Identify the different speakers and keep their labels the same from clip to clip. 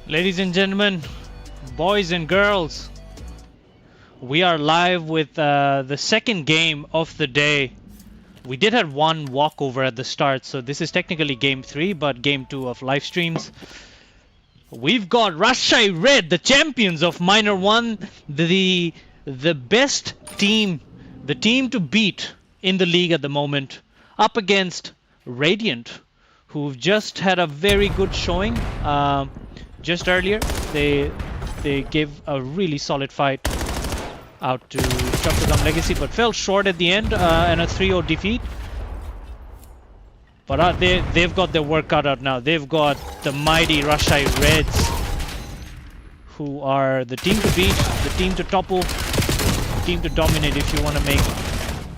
Speaker 1: Ladies and gentlemen, boys and girls, we are live with the second game of the day. We did have one walkover at the start, so this is technically game 3, but game 2 of live streams. We've got RAJ Red, the champions of Minor 1, the best team, the team to beat in the league at the moment, up against Radiant, who've just had a very good showing. Just earlier, they gave a really solid fight out to CHAMPS Legacy, but fell short at the end and a 3-0 defeat. But they've got their work cut out now. They've got the mighty RAJ Reds, who are the team to beat, the team to topple, the team to dominate if you want to make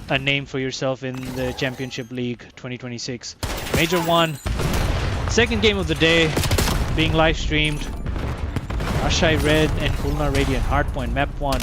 Speaker 1: a name for yourself in the Championship League 2026. Major 1, second game of the day, being live streamed. RAJ Red and Khulna Radiant, Hardpoint, map 1.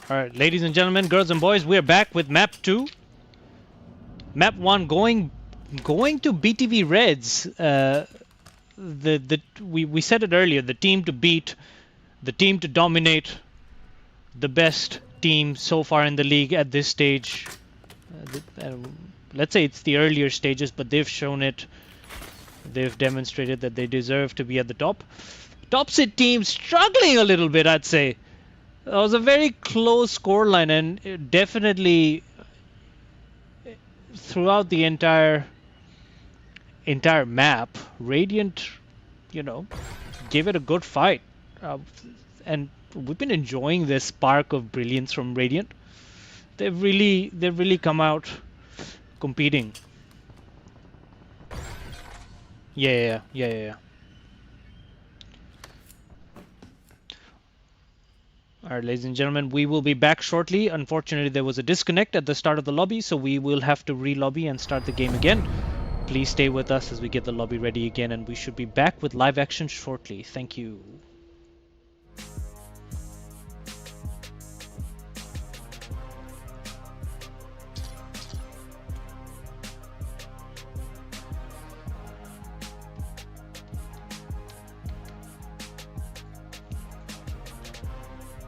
Speaker 1: Alright, ladies and gentlemen, girls and boys, we're back with map 2. Map 1 going to BTV Reds. We said it earlier, the team to beat, the team to dominate, the best team so far in the league at this stage. Let's say it's the earlier stages, but they've shown it. They've demonstrated that they deserve to be at the top. Top seed team struggling a little bit, I'd say. It was a very close scoreline, and definitely throughout the entire map, Radiant, gave it a good fight, and we've been enjoying this spark of brilliance from Radiant. They've really come out competing. Yeah. Alright, ladies and gentlemen, we will be back shortly. Unfortunately, there was a disconnect at the start of the lobby, so we will have to re-lobby and start the game again. Please stay with us as we get the lobby ready again, and we should be back with live action shortly. Thank you.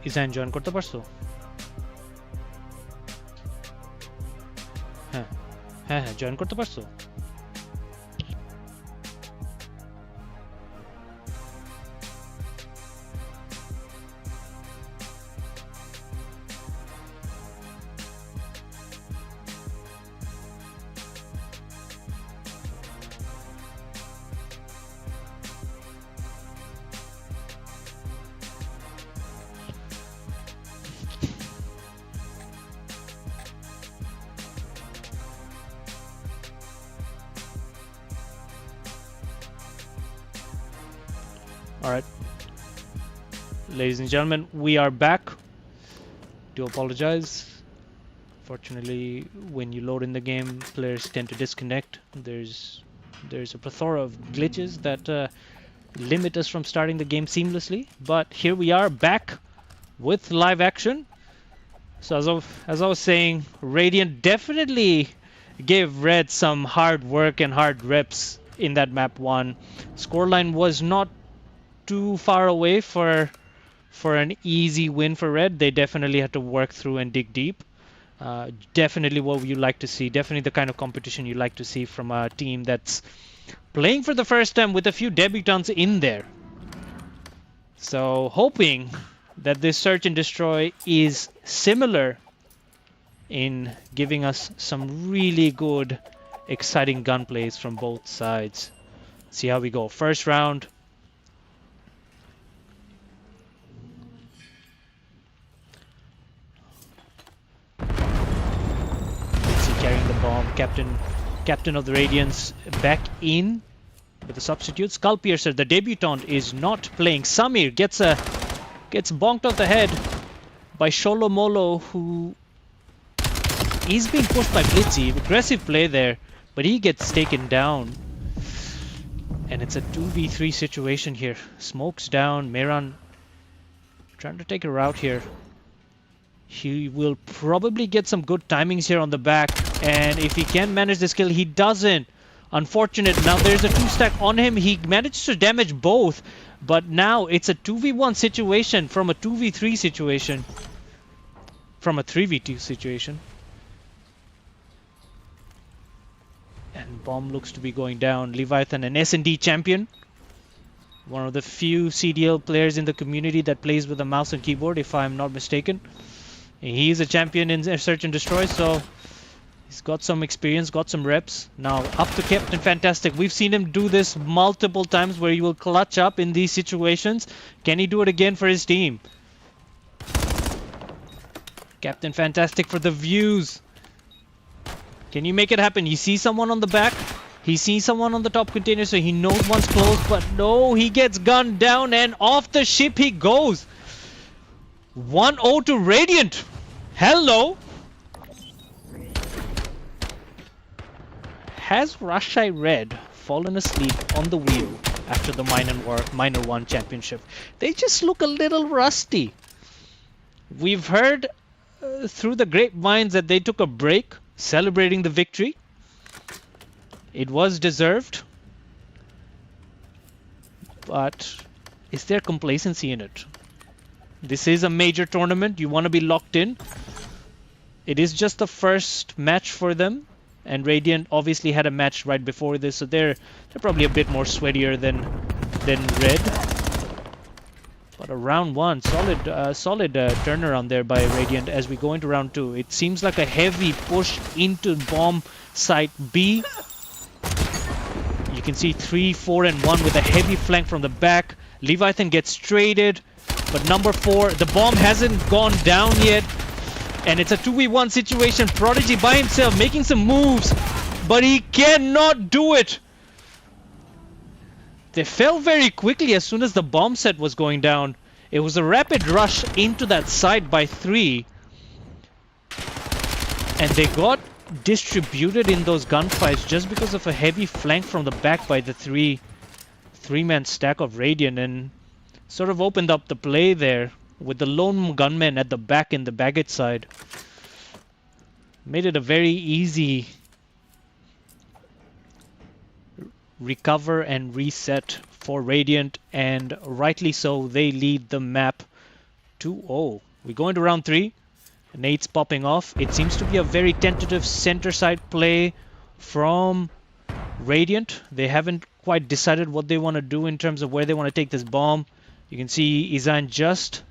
Speaker 1: Ishan join করতে পারছো? হ্যাঁ join করতে পারছো? Alright, ladies and gentlemen, we are back. Do apologize. Fortunately, when you load in the game, players tend to disconnect. There's a plethora of glitches that limit us from starting the game seamlessly. But here we are back with live action. So as I was saying, Radiant definitely gave Red some hard work and hard reps in that map 1. Scoreline was not too far away for an easy win for Red. They definitely had to work through and dig deep. Definitely what you like to see. Definitely the kind of competition you like to see from a team that's playing for the first time with a few debutants in there. So hoping that this search and destroy is similar in giving us some really good, exciting gunplays from both sides. See how we go. First round. Carrying the bomb, captain of the Radiance back in with the substitute. Skullpiercer, the debutant, is not playing. Samir gets bonked off the head by Sholomolo, who is being pushed by Blitzy. Aggressive play there, but he gets taken down. And it's a 2v3 situation here. Smokes down, Mehran trying to take a route here. He will probably get some good timings here on the back, and if he can manage this kill, he doesn't. Unfortunate. Now there's a 2-stack on him. He managed to damage both, but now it's a 2v1 situation from a 2v3 situation. From a 3v2 situation. And bomb looks to be going down. Leviathan, an S&D champion. One of the few CDL players in the community that plays with a mouse and keyboard, if I'm not mistaken. He's a champion in Search and Destroy, so he's got some experience, got some reps. Now up to Captain Fantastic. We've seen him do this multiple times where he will clutch up in these situations. Can he do it again for his team? Captain Fantastic for the views. Can you make it happen? He sees someone on the back. He sees someone on the top container, so he knows one's close, but no, he gets gunned down and off the ship he goes. 1-0 to Radiant. Hello. Has Rashai Red fallen asleep on the wheel after the Minor 1 championship? They just look a little rusty. We've heard through the grapevines that they took a break, celebrating the victory. It was deserved, but is there complacency in it? This is a major tournament. You want to be locked in. It is just the first match for them, and Radiant obviously had a match right before this, so they're probably a bit more sweatier than Red. But a round one, solid turnaround there by Radiant as we go into round two. It seems like a heavy push into bomb site B. You can see 3, 4, and 1 with a heavy flank from the back. Leviathan gets traded, but number 4, the bomb hasn't gone down yet. And it's a 2v1 situation. Prodigy by himself making some moves, but he cannot do it. They fell very quickly as soon as the bomb set was going down. It was a rapid rush into that site by 3. And they got distributed in those gunfights just because of a heavy flank from the back by the three-man stack of Radiant, and sort of opened up the play there with the lone gunman at the back in the baggage side. Made it a very easy recover and reset for Radiant, and rightly so, they lead the map 2-0. We go into round 3. Nades popping off. It seems to be a very tentative center side play from Radiant. They haven't quite decided what they want to do in terms of where they want to take this bomb. You can see Izan just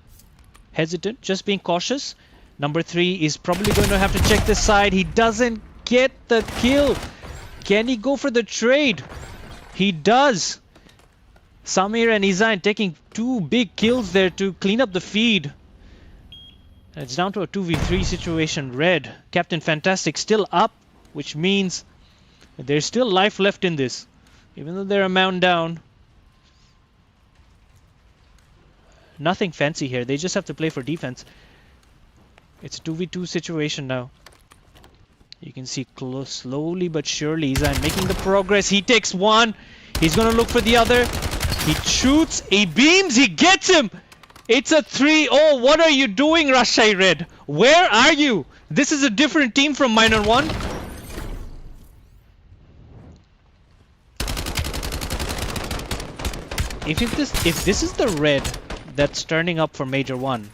Speaker 1: hesitant, just being cautious. Number 3 is probably going to have to check this side. He doesn't get the kill. Can he go for the trade? He does. Samir and Izan taking 2 big kills there to clean up the feed. It's down to a 2v3 situation. Red, Captain Fantastic still up, which means there's still life left in this. Even though they're a mound down. Nothing fancy here. They just have to play for defense. It's a 2v2 situation now. You can see close, slowly but surely Izan making the progress. He takes one. He's going to look for the other. He shoots. He beams. He gets him. It's a 3-0. What are you doing, Rajshahi Red? Where are you? This is a different team from Minor 1. If this is the Red that's turning up for Major 1,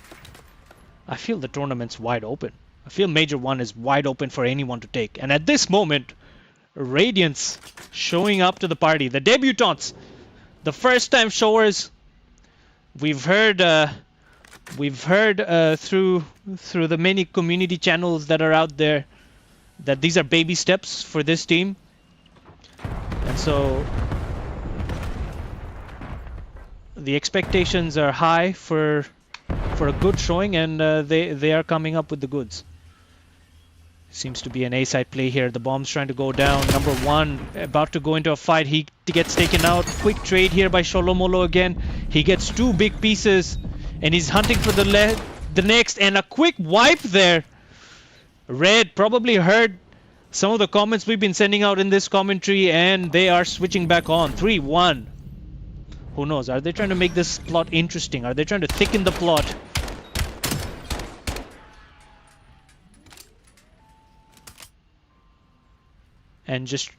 Speaker 1: I feel the tournament's wide open. I feel Major 1 is wide open for anyone to take. And at this moment, Radiance showing up to the party. The debutantes, the first-time showers. We've heard through the many community channels that are out there that these are baby steps for this team, and so the expectations are high for a good showing, and they are coming up with the goods. Seems to be an A-side play here. The bomb's trying to go down. Number 1 about to go into a fight. He gets taken out. Quick trade here by Sholomolo again. He gets 2 big pieces, and he's hunting for the next, and a quick wipe there. Red probably heard some of the comments we've been sending out in this commentary, and they are switching back on. 3-1. Who knows? Are they trying to make this plot interesting? Are they trying to thicken the plot? And just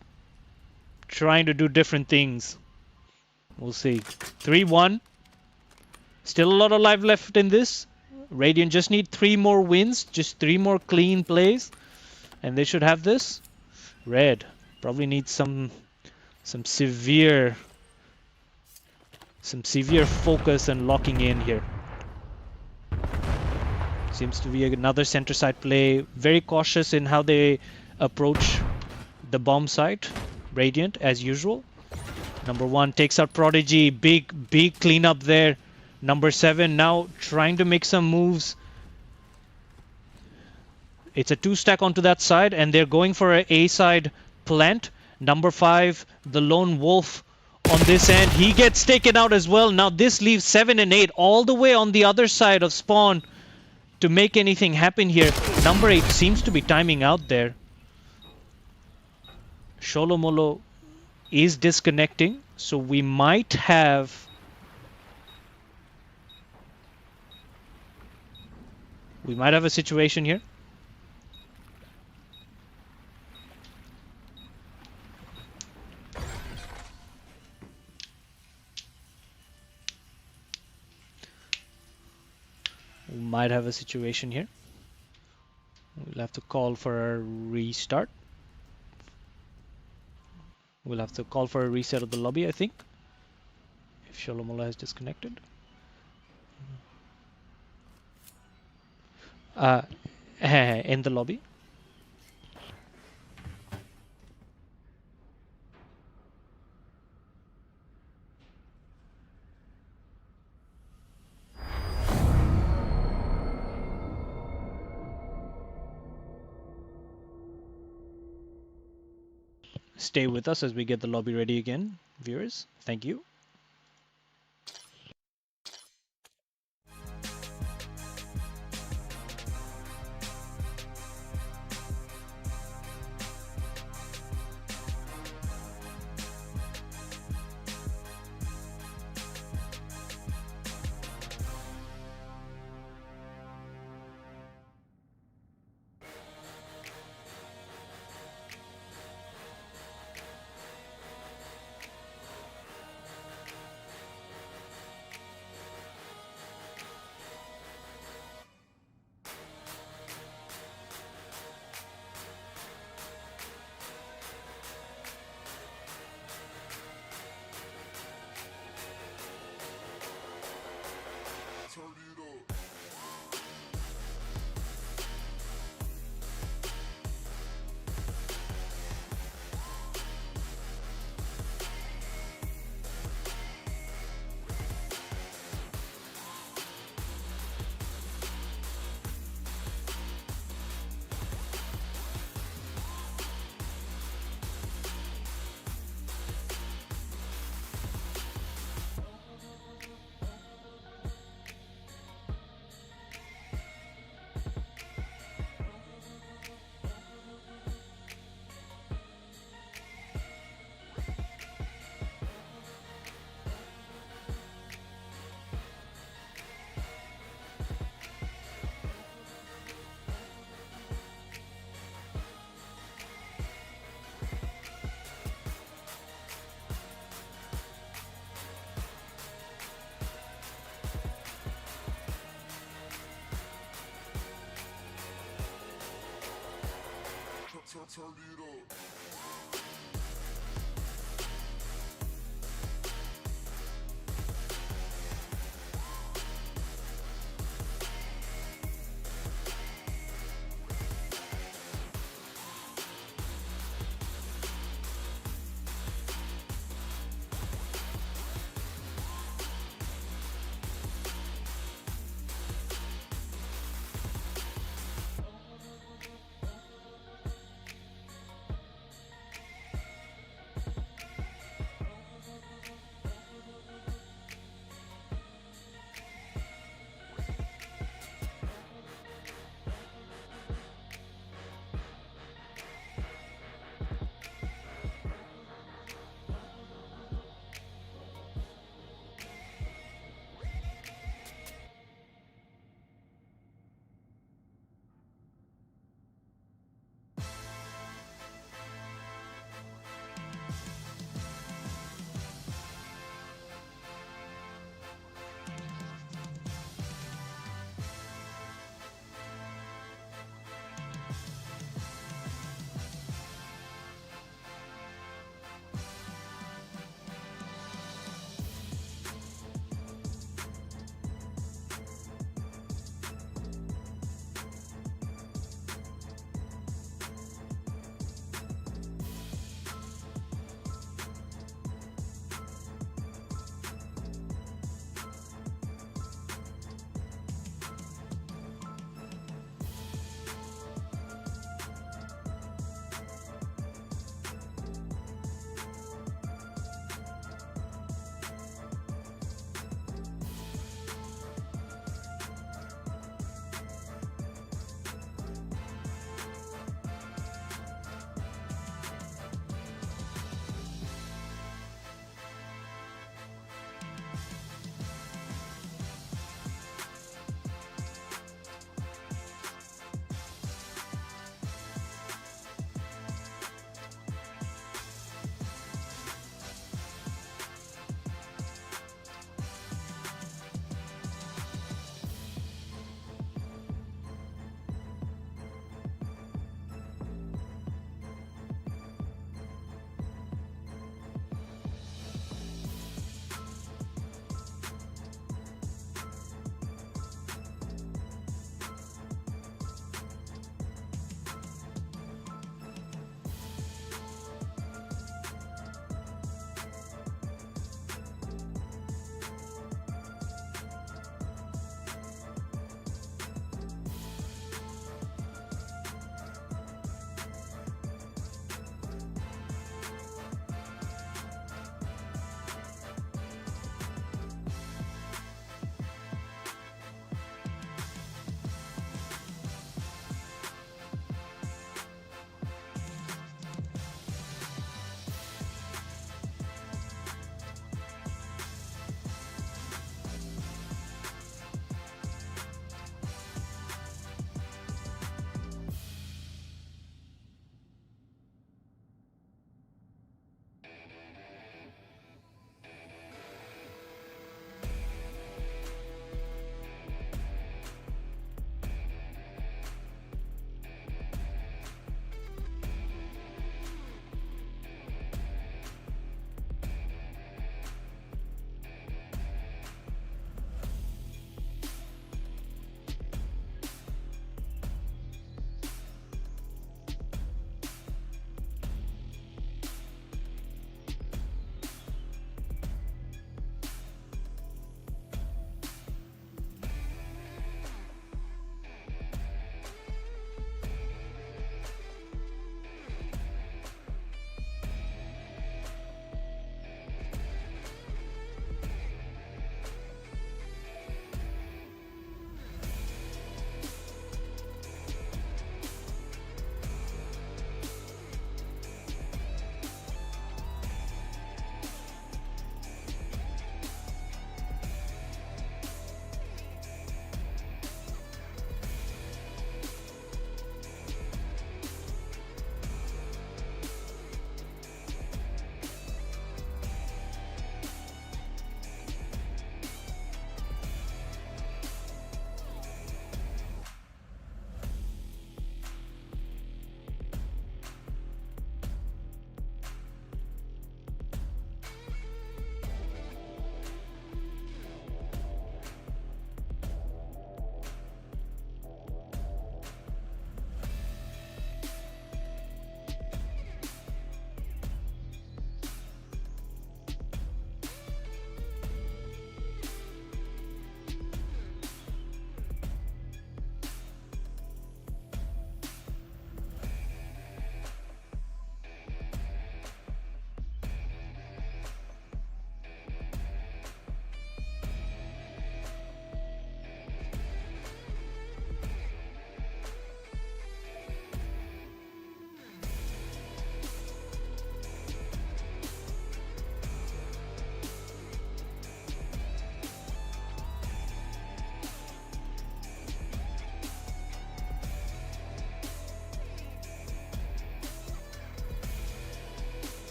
Speaker 1: trying to do different things. We'll see. 3-1. Still a lot of life left in this. Radiant just need 3 more wins. Just 3 more clean plays. And they should have this. Red probably needs some severe focus and locking in here. Seems to be another center side play. Very cautious in how they approach the bomb site. Radiant as usual. Number 1 takes out Prodigy. Big cleanup there. Number 7 now trying to make some moves. It's a 2-stack onto that side, and they're going for an A-side plant. Number 5, the lone wolf on this end. He gets taken out as well. Now this leaves 7 and 8 all the way on the other side of spawn to make anything happen here. Number 8 seems to be timing out there. Sholomolo is disconnecting, so we might have We might have a situation here. We might have a situation here. We'll have to call for a restart. We'll have to call for a reset of the lobby, I think. If Sholomola has disconnected. In the lobby. Stay with us as we get the lobby ready again, viewers. Thank you.
Speaker 2: Turn it up.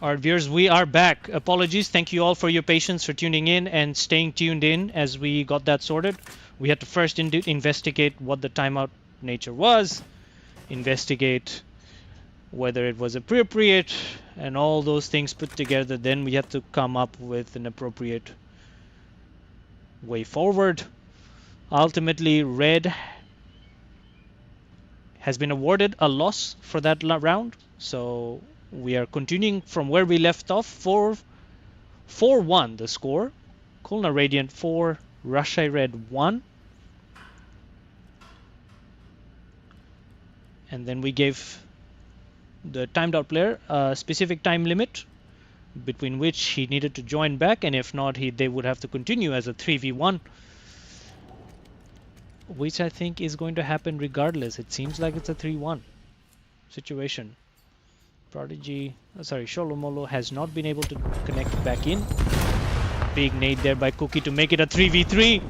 Speaker 1: Alright, viewers, we are back. Apologies. Thank you all for your patience for tuning in and staying tuned in as we got that sorted. We had to first investigate what the timeout nature was, investigate whether it was appropriate, and all those things put together. Then we had to come up with an appropriate way forward. Ultimately, Red has been awarded a loss for that round. So we are continuing from where we left off. 4-1 the score. Khulna Radiant 4, Rashai Red 1. And then we gave the timed out player a specific time limit between which he needed to join back, and if not, they would have to continue as a 3v1, which I think is going to happen regardless. It seems like it's a 3-1 situation. Sholomolo has not been able to connect back in. Big nade there by Cookie to make it a 3v3.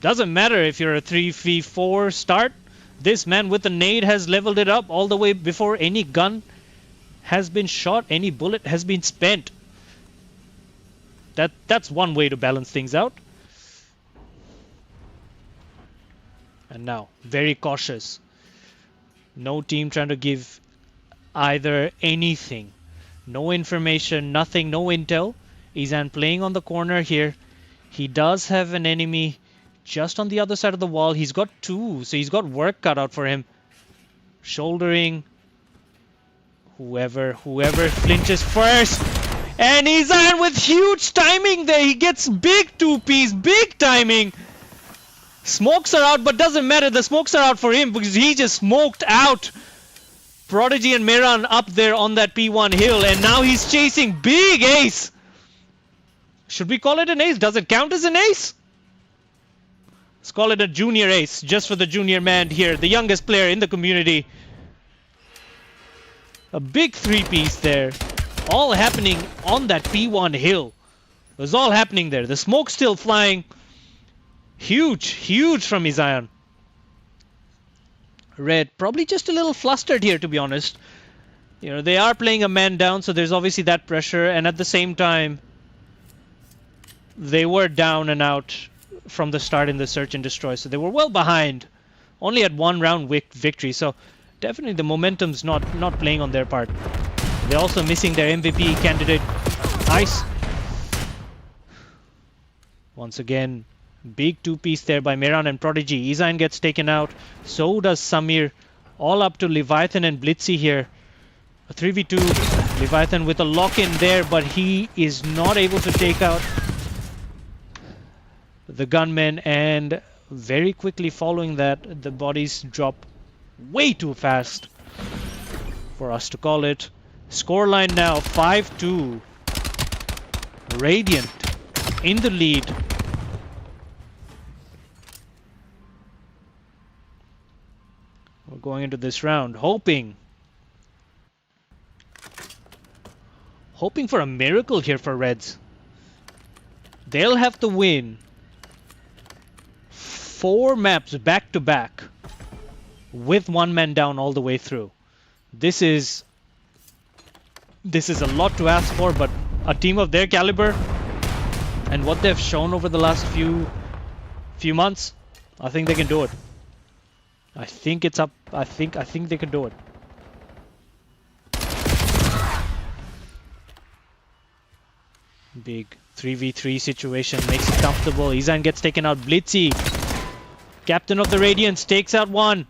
Speaker 1: Doesn't matter if you're a 3v4 start. This man with the nade has leveled it up all the way before any gun has been shot, any bullet has been spent. That's one way to balance things out. And now, very cautious. No team trying to give either anything. No information, nothing, no intel. Izan playing on the corner here. He does have an enemy just on the other side of the wall. He's got two, so he's got work cut out for him. Shouldering. Whoever flinches first. And Izan with huge timing there. He gets big two-piece, big timing. Smokes are out, but doesn't matter. The smokes are out for him because he just smoked out Prodigy and Mehran up there on that P1 hill. And now he's chasing big ace. Should we call it an ace? Does it count as an ace? Let's call it a junior ace, just for the junior man here, the youngest player in the community. A big three-piece there. All happening on that P1 hill. It was all happening there. The smoke still flying. Huge from Izan. Red, probably just a little flustered here, to be honest. You know, they are playing a man down, so there's obviously that pressure. And at the same time, they were down and out from the start in the search and destroy. So they were well behind. Only at one round victory. So definitely the momentum's not playing on their part. They're also missing their MVP candidate. Nice. Once again, big two-piece there by Mehran and Prodigy. Izan gets taken out. So does Samir. All up to Leviathan and Blitzy here. A 3v2. Leviathan with a lock-in there, but he is not able to take out the gunman. And very quickly following that, the bodies drop way too fast for us to call it. Scoreline now 5-2. Radiant in the lead. We're going into this round hoping for a miracle here for Reds. They'll have to win 4 maps back to back with one man down all the way through. This is a lot to ask for, but a team of their caliber and what they've shown over the last few months, I think they can do it. I think it's up. I think they can do it. Big 3v3 situation makes it comfortable. Izan gets taken out. Blitzy, captain of the Radiance, takes out one.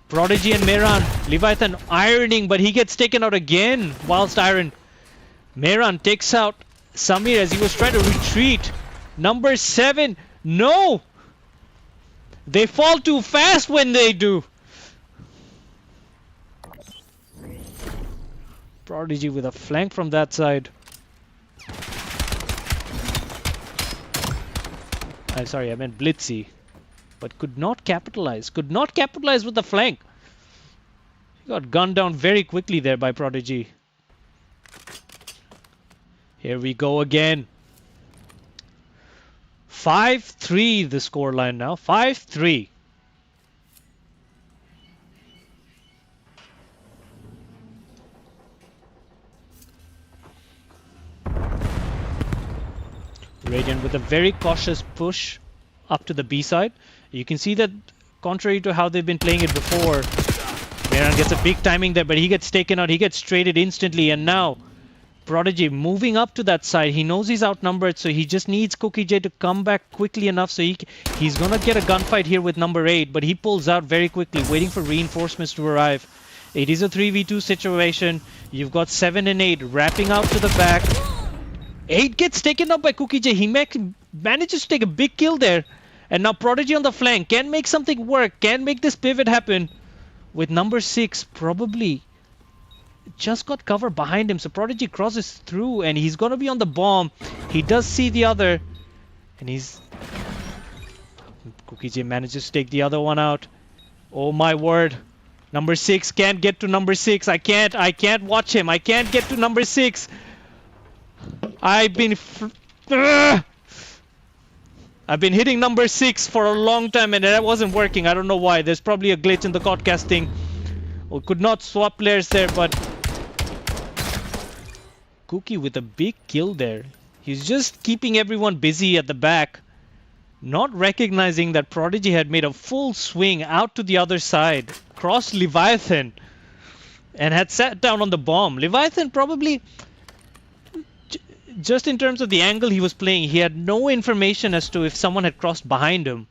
Speaker 1: Prodigy and Mehran. Leviathan ironing, but he gets taken out again whilst iron. Mehran takes out Samir as he was trying to retreat. Number 7. No! They fall too fast when they do. Prodigy with a flank from that side. I'm sorry, I meant Blitzy. But could not capitalize. Could not capitalize with the flank. He got gunned down very quickly there by Prodigy. Here we go again. 5-3 the scoreline now. 5-3. Radiant with a very cautious push up to the B side. You can see that contrary to how they've been playing it before, Meran gets a big timing there, but he gets taken out. He gets traded instantly, and now Prodigy moving up to that side. He knows he's outnumbered, so he just needs Cookie J to come back quickly enough so he's going to get a gunfight here with number 8, but he pulls out very quickly, waiting for reinforcements to arrive. It is a 3v2 situation. You've got 7 and 8 wrapping out to the back. 8 gets taken up by Cookie J. He manages to take a big kill there. And now Prodigy on the flank can make something work, can make this pivot happen. With number 6 probably just got cover behind him, so Prodigy crosses through and he's gonna be on the bomb. He does see the other, and Cookie J manages to take the other one out. Oh my word, number 6 can't get to number 6. I can't watch him. I can't get to number 6. I've been hitting number 6 for a long time and that wasn't working. I don't know why. There's probably a glitch in the codecasting. We could not swap players there, but Cookie with a big kill there. He's just keeping everyone busy at the back, not recognizing that Prodigy had made a full swing out to the other side, crossed Leviathan, and had sat down on the bomb. Leviathan probably, just in terms of the angle he was playing, he had no information as to if someone had crossed behind him,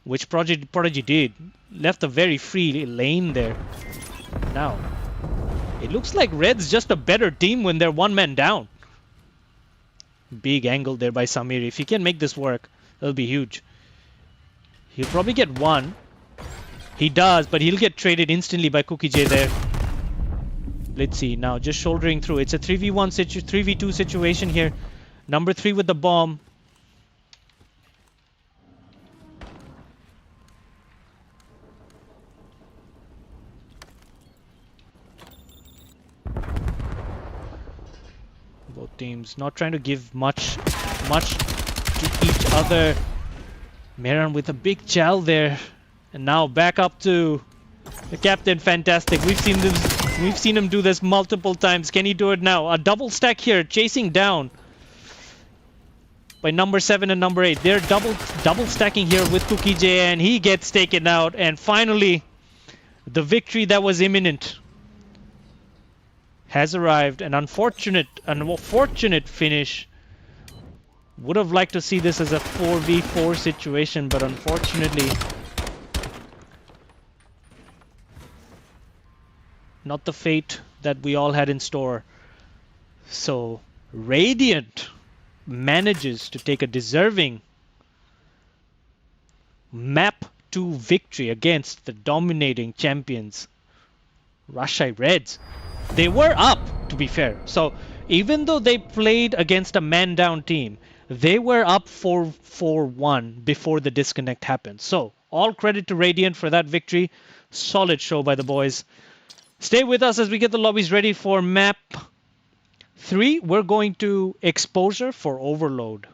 Speaker 1: which Prodigy did. Left a very free lane there. Now, it looks like Red's just a better team when they're one man down. Big angle there by Samir. If he can make this work, that'll be huge. He'll probably get one. He does, but he'll get traded instantly by Cookie J there. Let's see now, just shouldering through. It's a 3v2 situation here. Number 3 with the bomb. Both teams not trying to give much to each other. Meran with a big chow there, and now back up to the captain. Fantastic. We've seen him do this multiple times. Can he do it now? A double stack here, chasing down by number 7 and number 8. They're double stacking here with Cookie J, and he gets taken out. And finally, the victory that was imminent has arrived. An unfortunate finish. Would have liked to see this as a 4v4 situation, but unfortunately not the fate that we all had in store. So Radiant manages to take a deserving map 2 victory against the dominating champions RAJ Reds. They were up, to be fair. So even though they played against a man-down team, they were up 4-1 before the disconnect happened. So all credit to Radiant for that victory. Solid show by the boys. Stay with us as we get the lobbies ready for map 3. We're going to Exposure for Overload.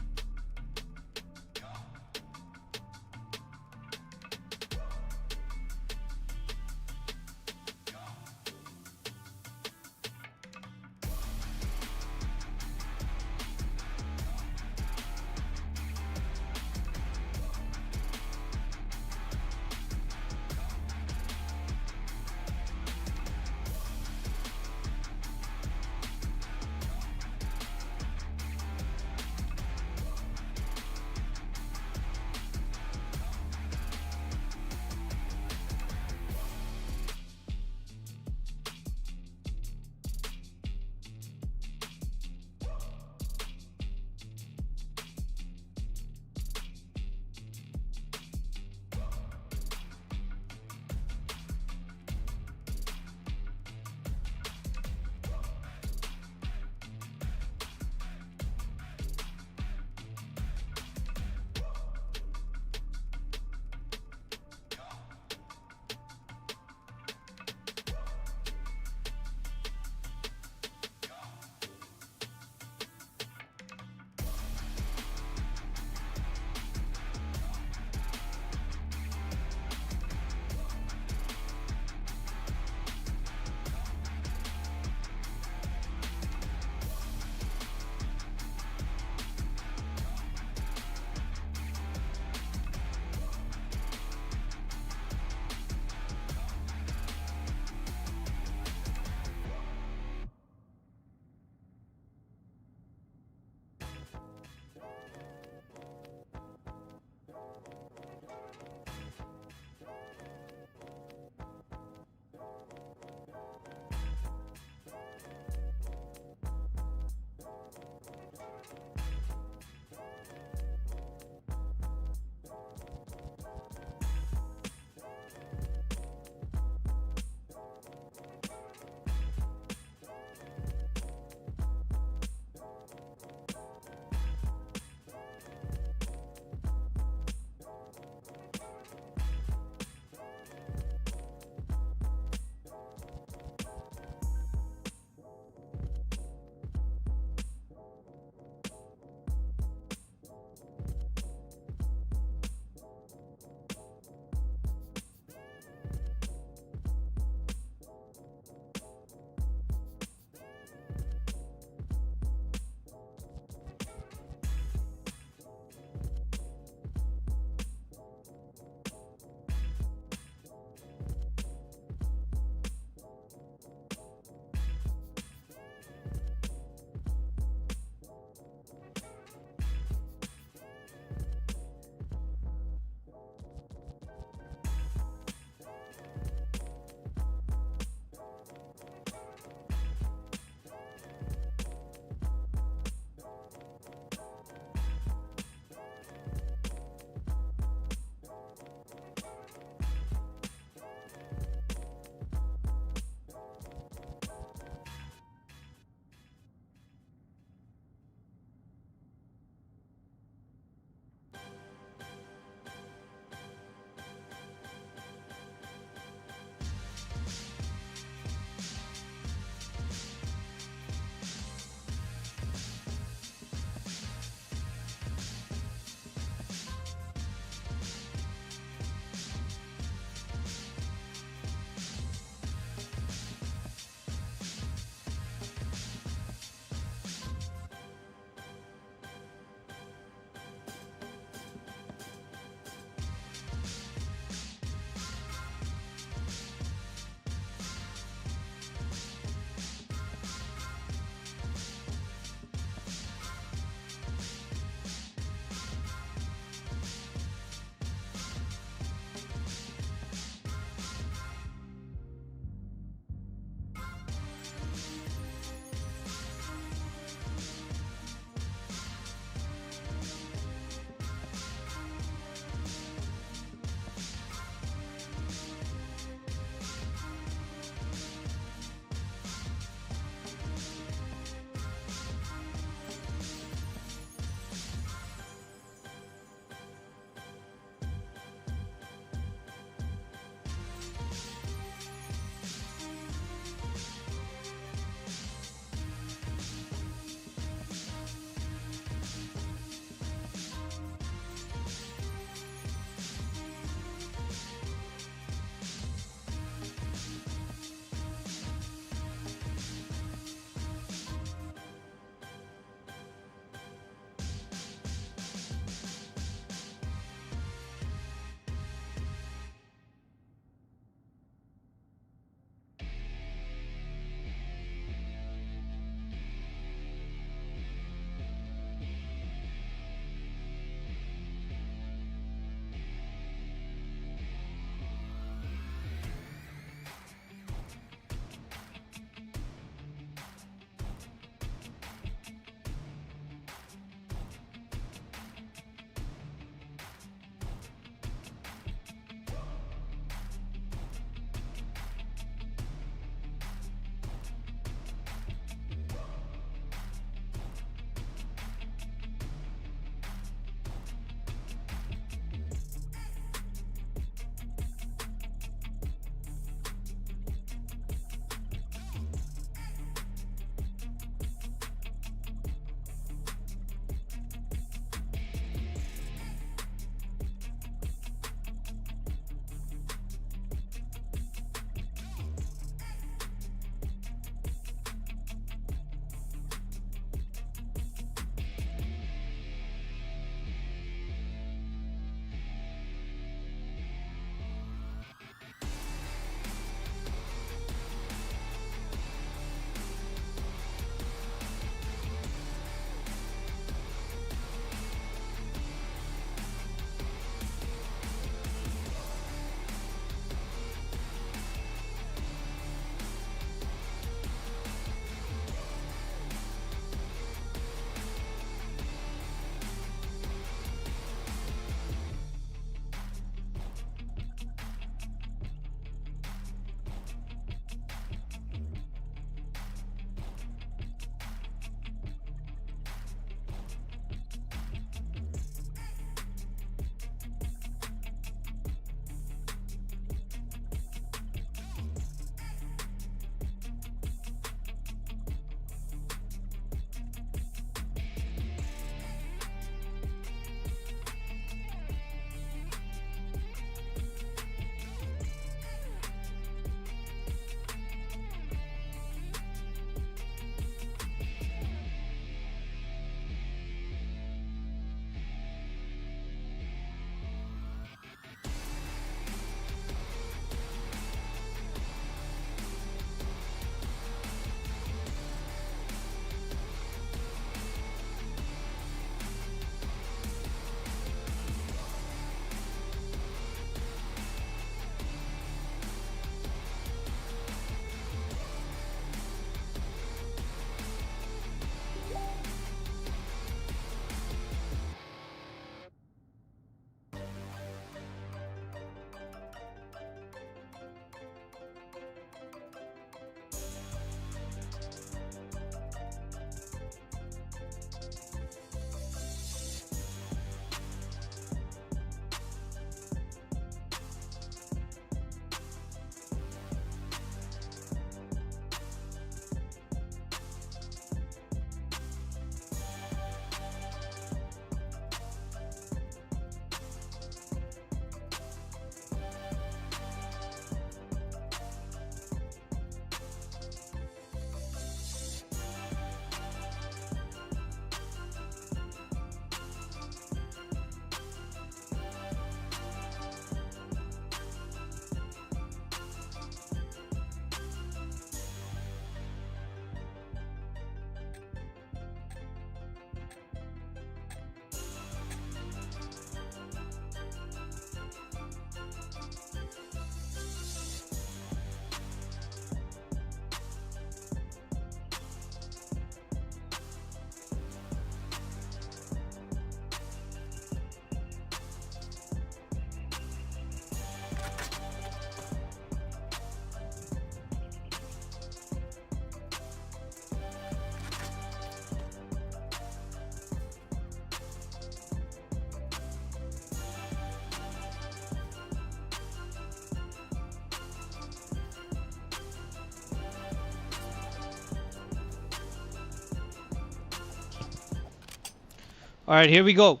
Speaker 1: Alright, here we go.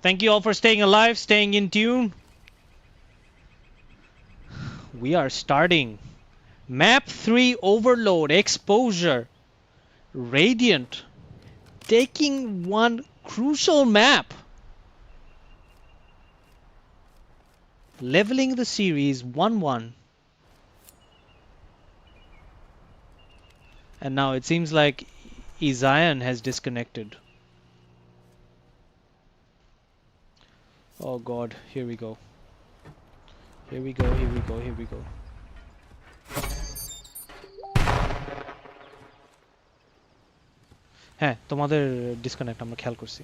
Speaker 1: Thank you all for staying alive, staying in tune. We are starting. Map 3 Overload, Exposure. Radiant. Taking one crucial map. Leveling the series 1-1. And now it seems like Izion has disconnected. Oh god, here we go. Here we go, here we go, here we go. হ্যাঁ তোমাদের disconnect আমরা খেয়াল করছি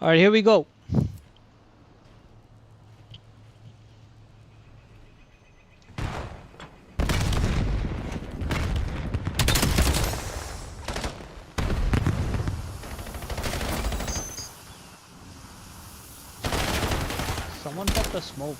Speaker 1: Alright, here we go. Someone kept a smoke.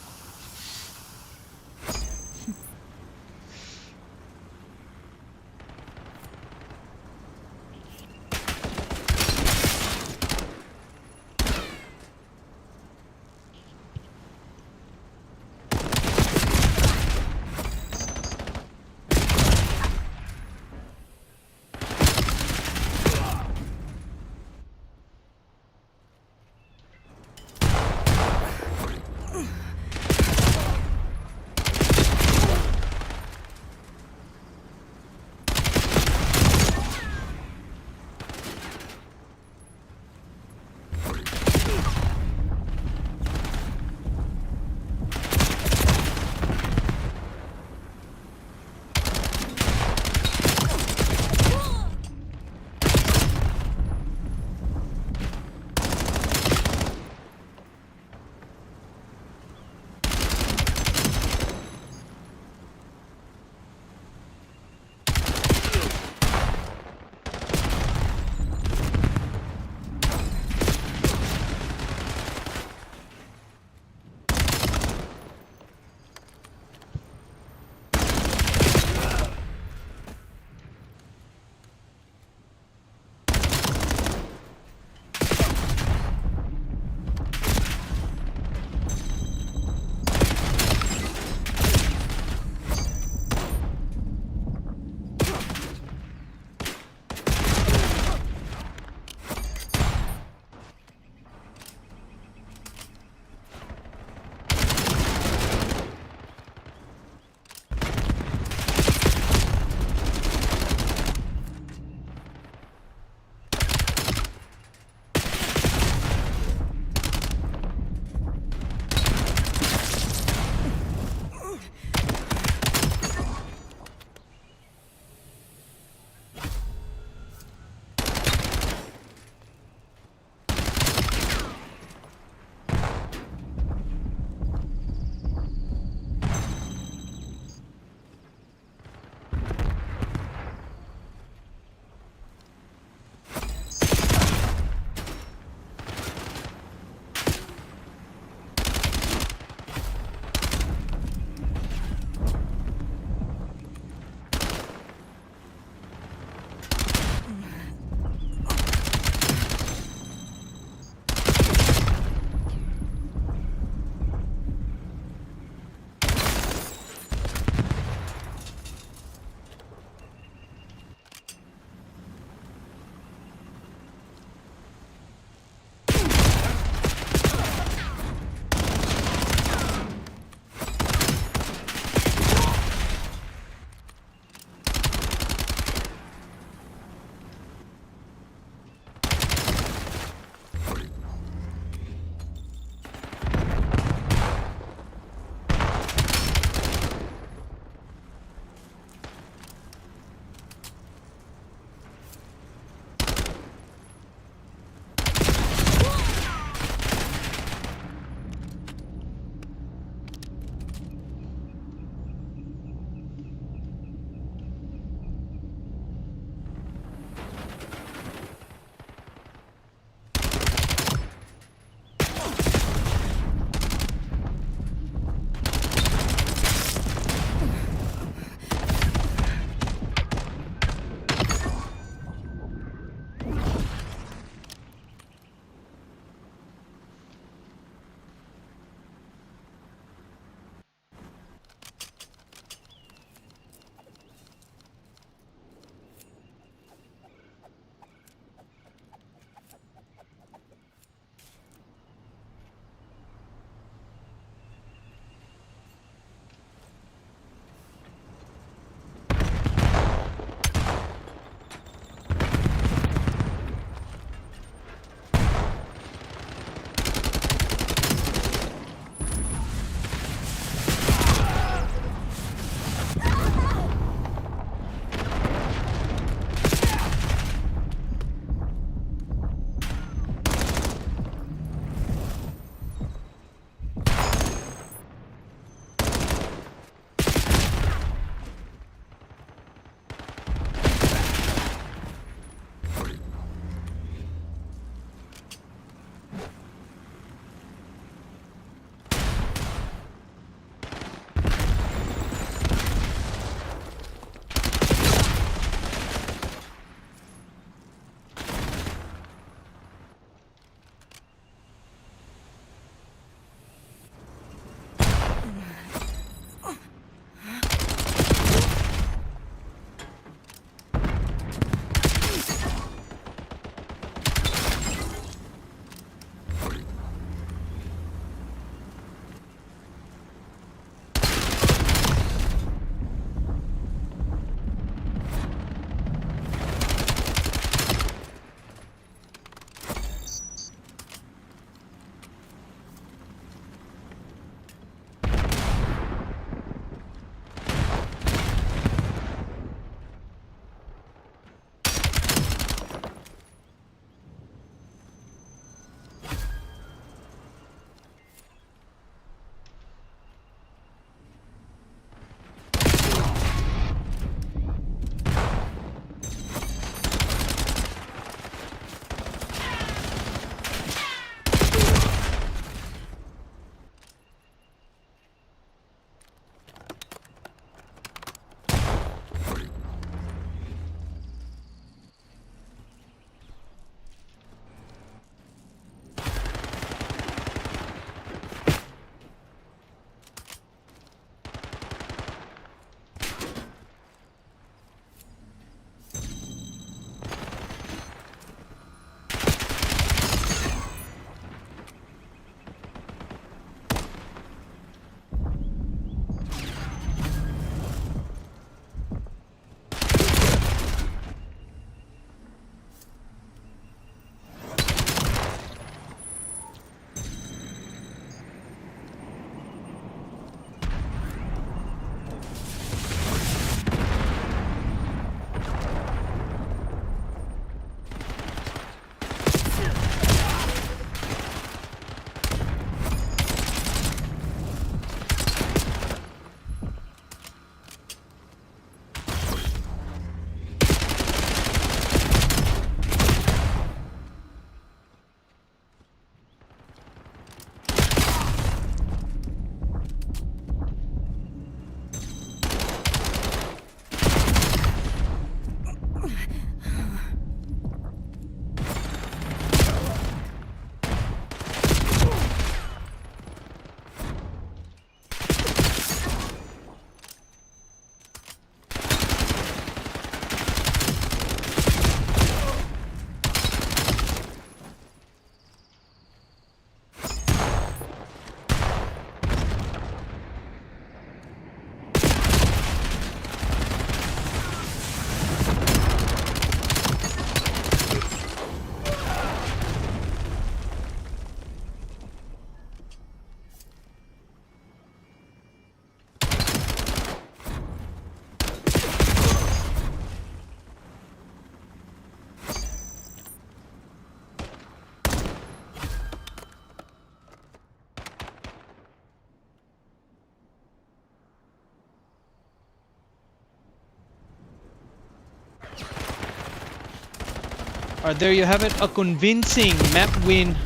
Speaker 1: Alright, there you have it. A convincing map win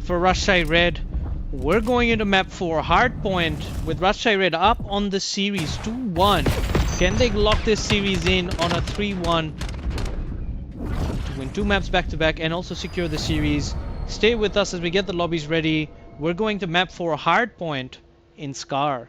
Speaker 1: for Rajshahi Red. We're going into map 4, Hardpoint, with Rajshahi Red up on the series 2-1. Can they lock this series in on a 3-1 to win 2 maps back to back and also secure the series? Stay with us as we get the lobbies ready. We're going to map 4, Hardpoint in Scar.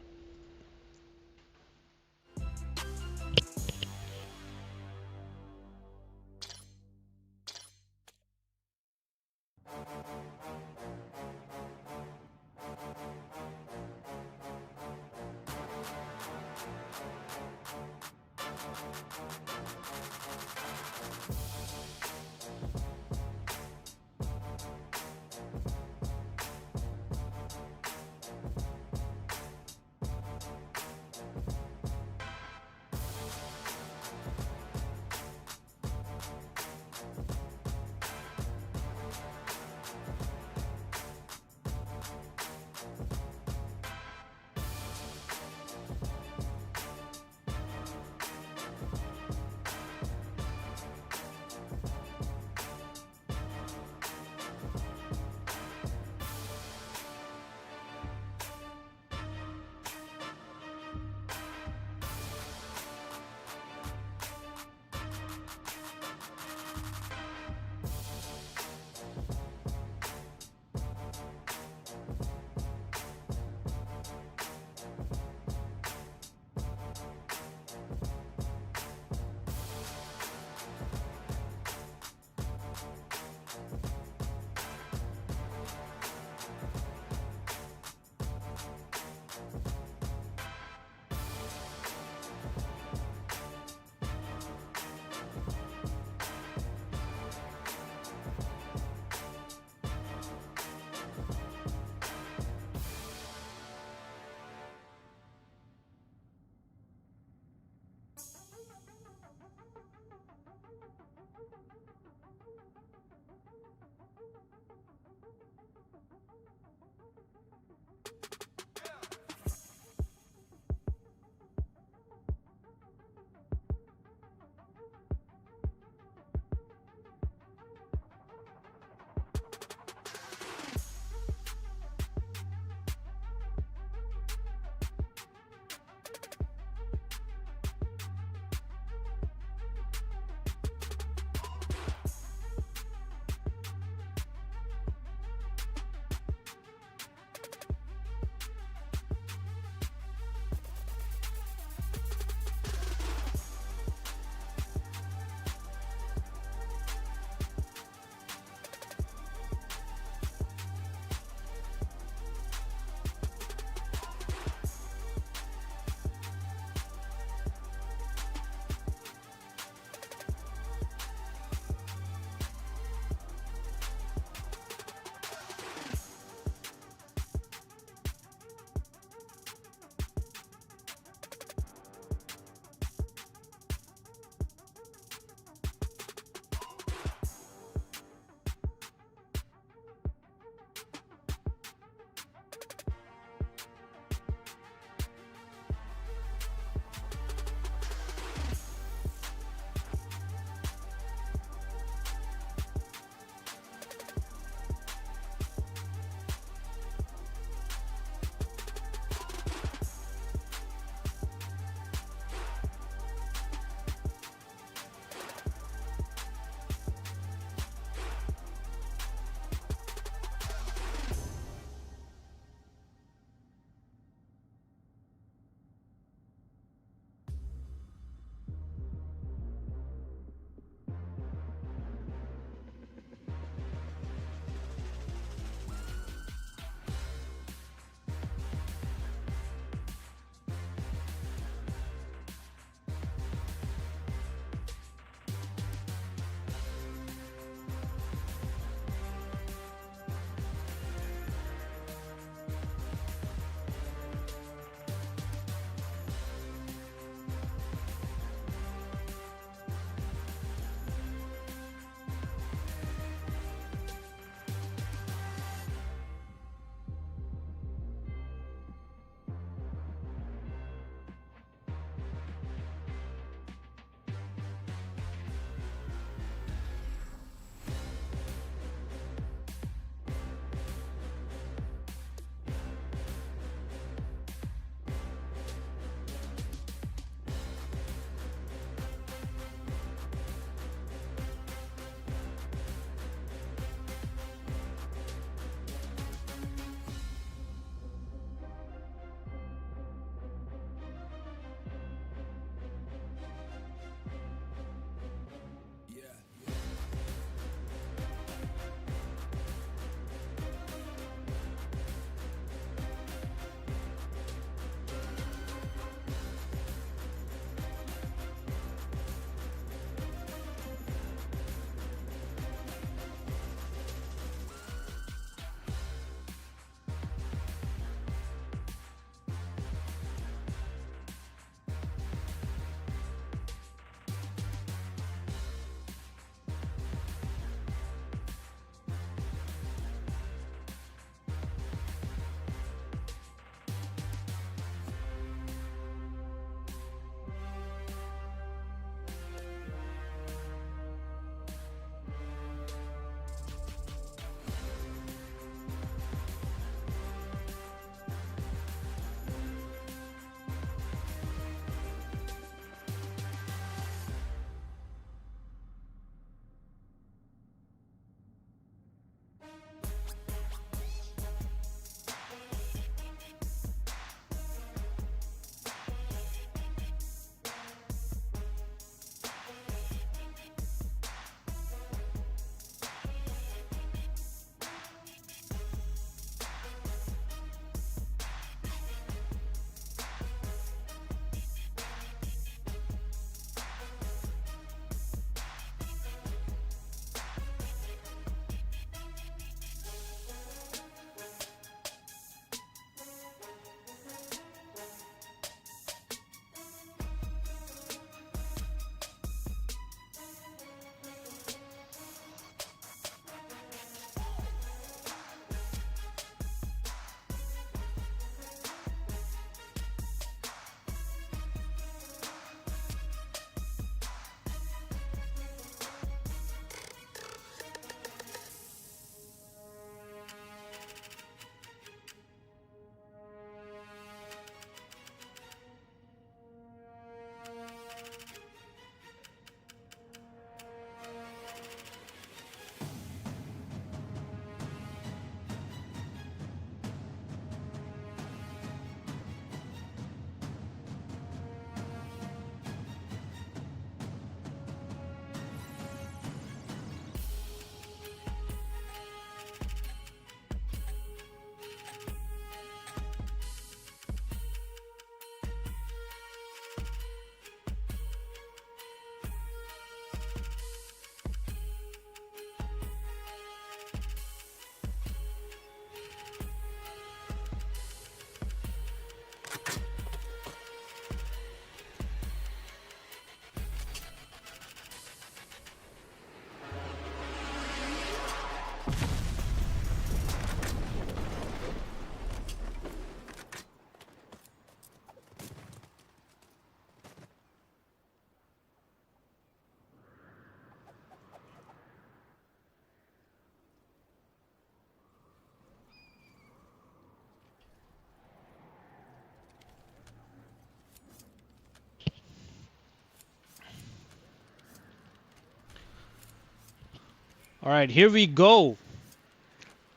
Speaker 1: Alright, here we go.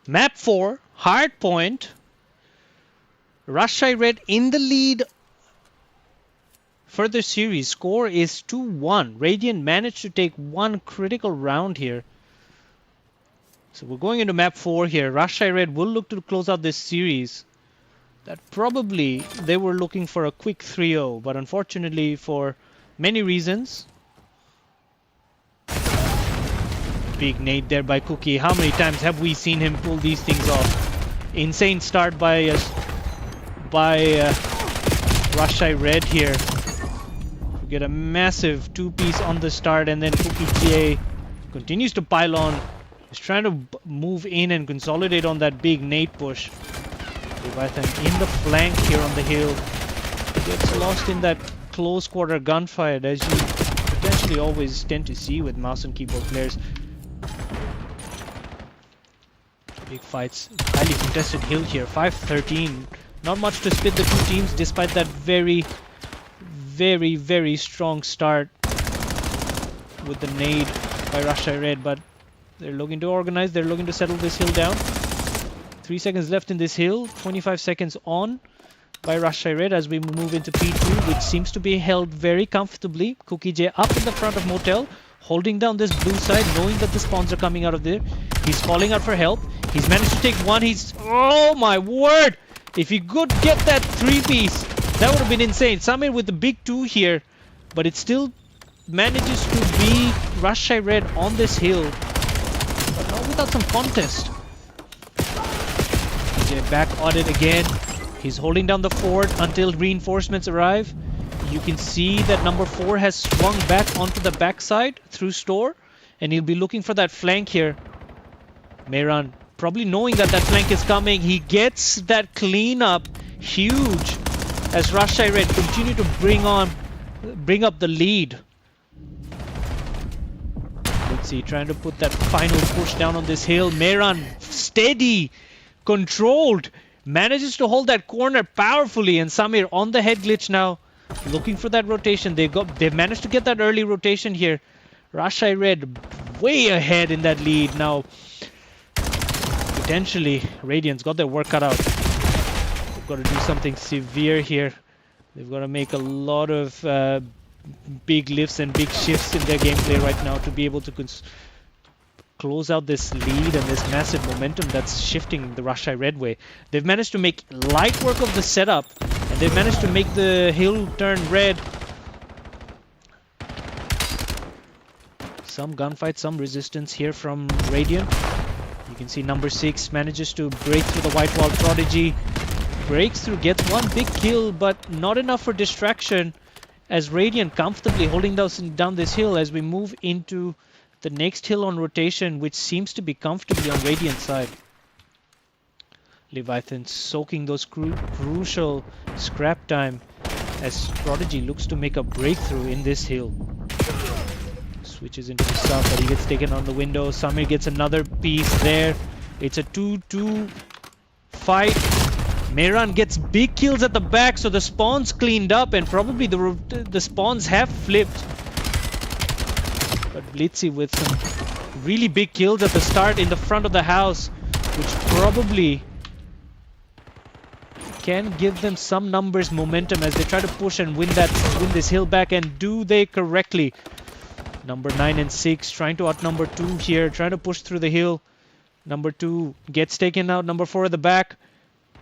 Speaker 1: Map 4, Hardpoint. Rajshahi Red in the lead for the series. Score is 2-1. Radiant managed to take one critical round here. So we're going into map 4 here. Rajshahi Red will look to close out this series. That probably they were looking for a quick 3-0, but unfortunately for many reasons. Big nade there by Cookie. How many times have we seen him pull these things off? Insane start by Rajshahi Red here. We get a massive two-piece on the start, and then Cookie J continues to pile on. He's trying to move in and consolidate on that big nade push. Leviathan in the flank here on the hill. Gets lost in that close quarter gunfight, as you potentially always tend to see with mouse and keyboard players. Big fights, highly contested hill here, 5-13. Not much to split the two teams despite that very strong start with the nade by Rajshahi Red, but they're looking to organize, they're looking to settle this hill down. 3 seconds left in this hill, 25 seconds on by Rajshahi Red as we move into P2, which seems to be held very comfortably. Cookie J up in the front of Motel, holding down this blue side, knowing that the spawns are coming out of there. He's calling out for help. He's managed to take one. Oh my word! If he could get that 3-piece, that would have been insane. Samir with the big 2 here, but it still manages to be Rajshahi Red on this hill, but not without some contest. DJ back on it again. He's holding down the fort until reinforcements arrive. You can see that number 4 has swung back onto the backside through store, and he'll be looking for that flank here. Mehran, probably knowing that that flank is coming, he gets that cleanup. Huge, as Rajshahi Red continue to bring up the lead. Let's see, trying to put that final push down on this hill. Mehran, steady, controlled, manages to hold that corner powerfully, and Samir on the head glitch now, looking for that rotation. They've managed to get that early rotation here. Rajshahi Red way ahead in that lead now. Potentially, Radiant's got their work cut out. They've got to do something severe here. They've got to make a lot of big lifts and big shifts in their gameplay right now to be able to close out this lead and this massive momentum that's shifting the Rajshahi Red way. They've managed to make light work of the setup, and they've managed to make the hill turn red. Some gunfight, some resistance here from Radiant. You can see number 6 manages to break through the white wall. Prodigy breaks through, gets one big kill, but not enough for distraction, as Radiant comfortably holding down this hill as we move into the next hill on rotation, which seems to be comfortably on Radiant's side. Leviathan soaking those crucial scrap time as Prodigy looks to make a breakthrough in this hill. Switches into the south, but he gets taken on the window. Samir gets another piece there. It's a 2-2 fight. Mehran gets big kills at the back, so the spawns cleaned up, and probably the spawns have flipped. But Blitzy with some really big kills at the start in the front of the house, which probably can give them some numbers momentum as they try to push and win this hill back. And do they correctly? Number 9 and 6 trying to out number 2 here, trying to push through the hill. Number 2 gets taken out. Number 4 at the back,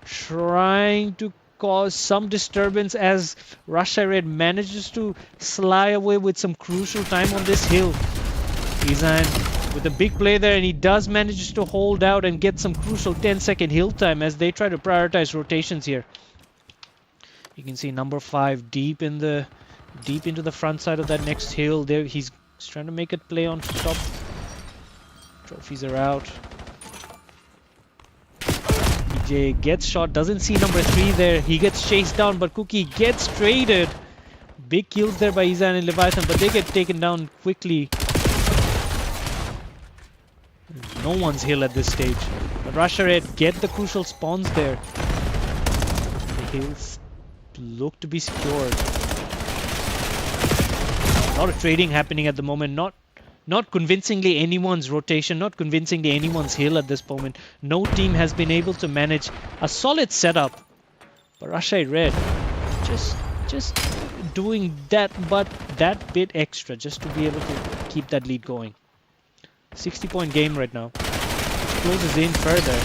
Speaker 1: trying to cause some disturbance as Rajshahi Red manages to sly away with some crucial time on this hill. Izan with a big play there, and he does manage to hold out and get some crucial 10-second hill time as they try to prioritize rotations here. You can see number 5 deep into the front side of that next hill. There he's trying to make it play on top. Trophies are out. PJ gets shot, doesn't see number 3 there. He gets chased down, but Cookie gets traded. Big kills there by Izan and Leviathan, but they get taken down quickly. No one's hill at this stage. But Rajshahi Red get the crucial spawns there. The hills look to be secured. A lot of trading happening at the moment. Not Not convincingly anyone's rotation, not convincingly anyone's hill at this moment. No team has been able to manage a solid setup. But RAJ Red just doing that, but that bit extra just to be able to keep that lead going. 60-point game right now. Which closes in further.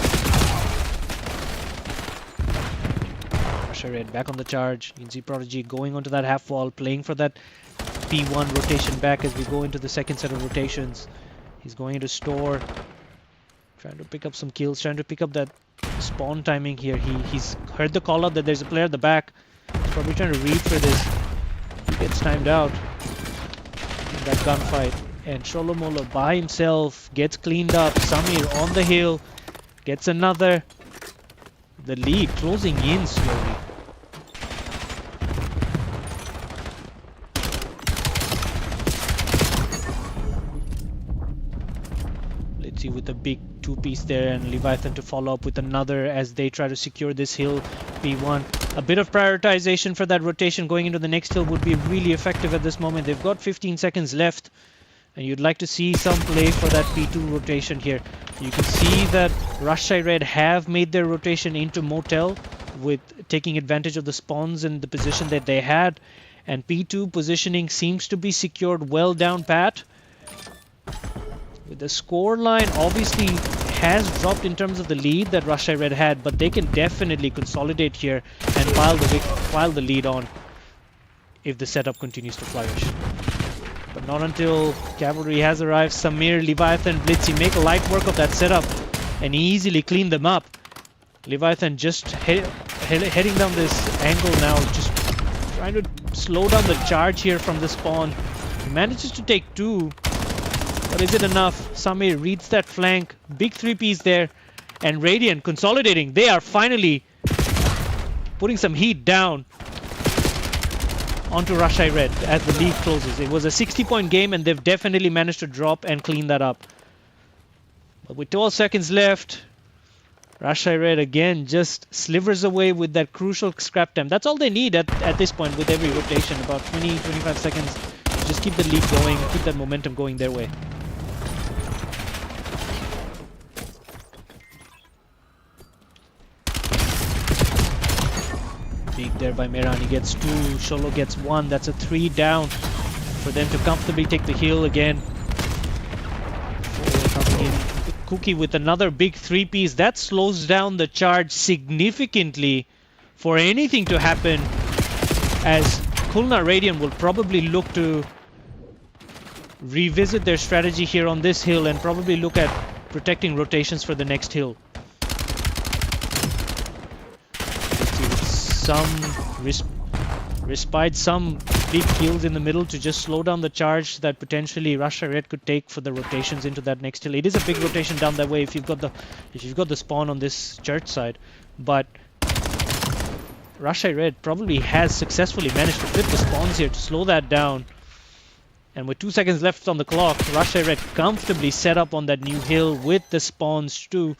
Speaker 1: RAJ Red back on the charge. You can see Prodigy going onto that half wall, playing for that P1 rotation back as we go into the second set of rotations. He's going into store, trying to pick up some kills, trying to pick up that spawn timing here. He's heard the call out that there's a player at the back. He's probably trying to read for this. He gets timed out in that gunfight. And Sholomolo by himself gets cleaned up. Samir on the hill gets another. The lead closing in slowly. Let's see, with a big two-piece there, and Leviathan to follow up with another as they try to secure this hill. P1. A bit of prioritization for that rotation going into the next hill would be really effective at this moment. They've got 15 seconds left. And you'd like to see some play for that P2 rotation here. You can see that RAJ Red have made their rotation into Motel with taking advantage of the spawns and the position that they had. And P2 positioning seems to be secured well down pat. With the score line obviously has dropped in terms of the lead that RAJ Red had, but they can definitely consolidate here and pile the lead on if the setup continues to flourish. But not until Cavalry has arrived. Samir, Leviathan, Blitzy make light work of that setup and easily clean them up. Leviathan just heading down this angle now, just trying to slow down the charge here from the spawn. He manages to take two, but is it enough? Samir reads that flank, big three-piece there, and Radiant consolidating. They are finally putting some heat down onto RAJ Red as the lead closes. It was a 60-point game and they've definitely managed to drop and clean that up. But with 12 seconds left, RAJ Red again just slivers away with that crucial scrap time. That's all they need at this point with every rotation, about 20-25 seconds to just keep the lead going, keep that momentum going their way. Big there by Meran. He gets two. Sholo gets one. That's a 3 down for them to comfortably take the hill again. Coming in. Cookie with another big 3-piece. That slows down the charge significantly for anything to happen, as Khulna Radiant will probably look to revisit their strategy here on this hill and probably look at protecting rotations for the next hill. Some respite, some big kills in the middle to just slow down the charge that potentially RAJ Red could take for the rotations into that next hill. It is a big rotation down that way if you've got the spawn on this church side, but RAJ Red probably has successfully managed to flip the spawns here to slow that down. And with 2 seconds left on the clock, RAJ Red comfortably set up on that new hill with the spawns too.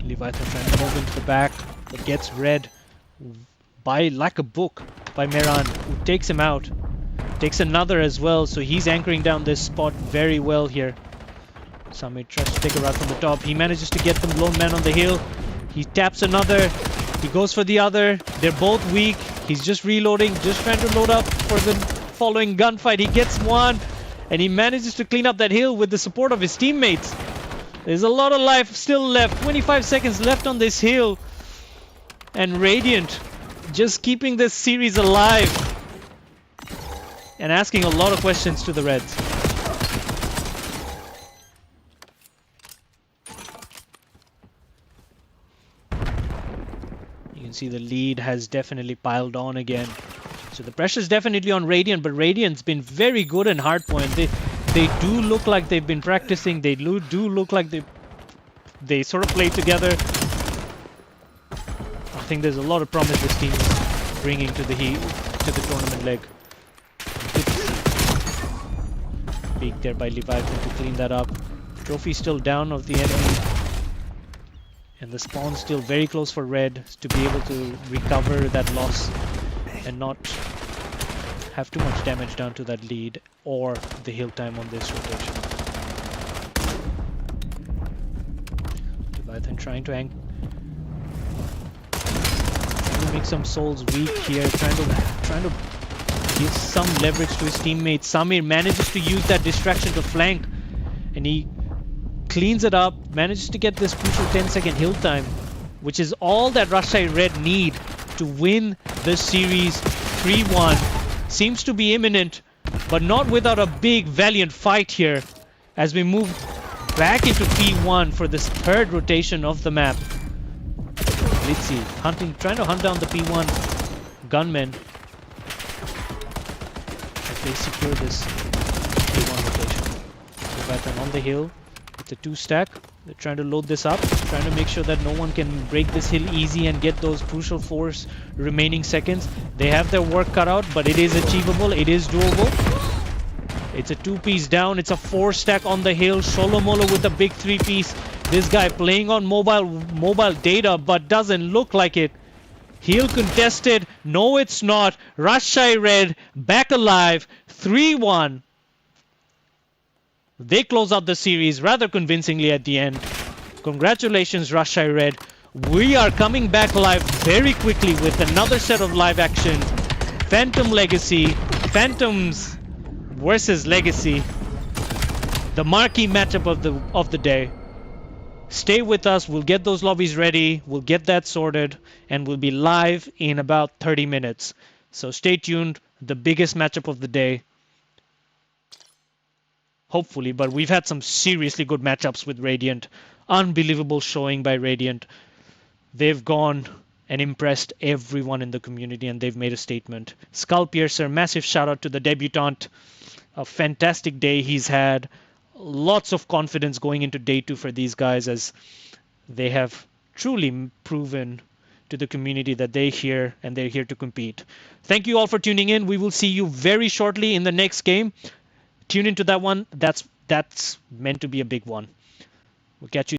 Speaker 1: Leviathan trying to move into the back, but gets read by like a book by Meran, who takes him out. Takes another as well, so he's anchoring down this spot very well here. Samir tries to take a route from the top. He manages to get the lone man on the hill. He taps another. He goes for the other. They're both weak. He's just reloading, just trying to load up for the following gunfight. He gets one, and he manages to clean up that hill with the support of his teammates. There's a lot of life still left. 25 seconds left on this hill. And Radiant just keeping this series alive. And asking a lot of questions to the Reds. You can see the lead has definitely piled on again. So the pressure's definitely on Radiant, but Radiant's been very good in hardpoint. They do look like they've been practicing. They do look like they sort of play together. I think there's a lot of promise this team is bringing to the tournament leg. Peek there by Leviathan to clean that up. Trophy still down of the enemy. And the spawn still very close for Red to be able to recover that loss and not have too much damage done to that lead or the heal time on this rotation. Leviathan trying to make some souls weak here, trying to give some leverage to his teammates. Samir manages to use that distraction to flank, and he cleans it up, manages to get this crucial 10-second heal time, which is all that Rajshahi Red need to win this series 3-1. Seems to be imminent, but not without a big, valiant fight here as we move back into P1 for this third rotation of the map. Blitzy trying to hunt down the P1 gunmen as they secure this P1 rotation. Leviathan on the hill. It's a 2-stack. They're trying to load this up, trying to make sure that no one can break this hill easy and get those crucial 4 remaining seconds. They have their work cut out, but it is achievable. It is doable. It's a 2-piece down. It's a 4-stack on the hill. Sholomolo with a big 3-piece. This guy playing on mobile data, but doesn't look like it. Heal contested. No, it's not. Rajshahi Red back alive. 3-1. They close out the series rather convincingly at the end. Congratulations, Rajshahi Red. We are coming back live very quickly with another set of live action. Phantom Legacy. Phantoms versus Legacy. The marquee matchup of the day. Stay with us. We'll get those lobbies ready. We'll get that sorted. And we'll be live in about 30 minutes. So stay tuned. The biggest matchup of the day. Hopefully, but we've had some seriously good matchups with Radiant. Unbelievable showing by Radiant. They've gone and impressed everyone in the community, and they've made a statement. Skull Piercer, massive shout out to the debutant. A fantastic day he's had. Lots of confidence going into day 2 for these guys, as they have truly proven to the community that they're here and they're here to compete. Thank you all for tuning in. We will see you very shortly in the next game. Tune into that one. That's meant to be a big one. We'll catch you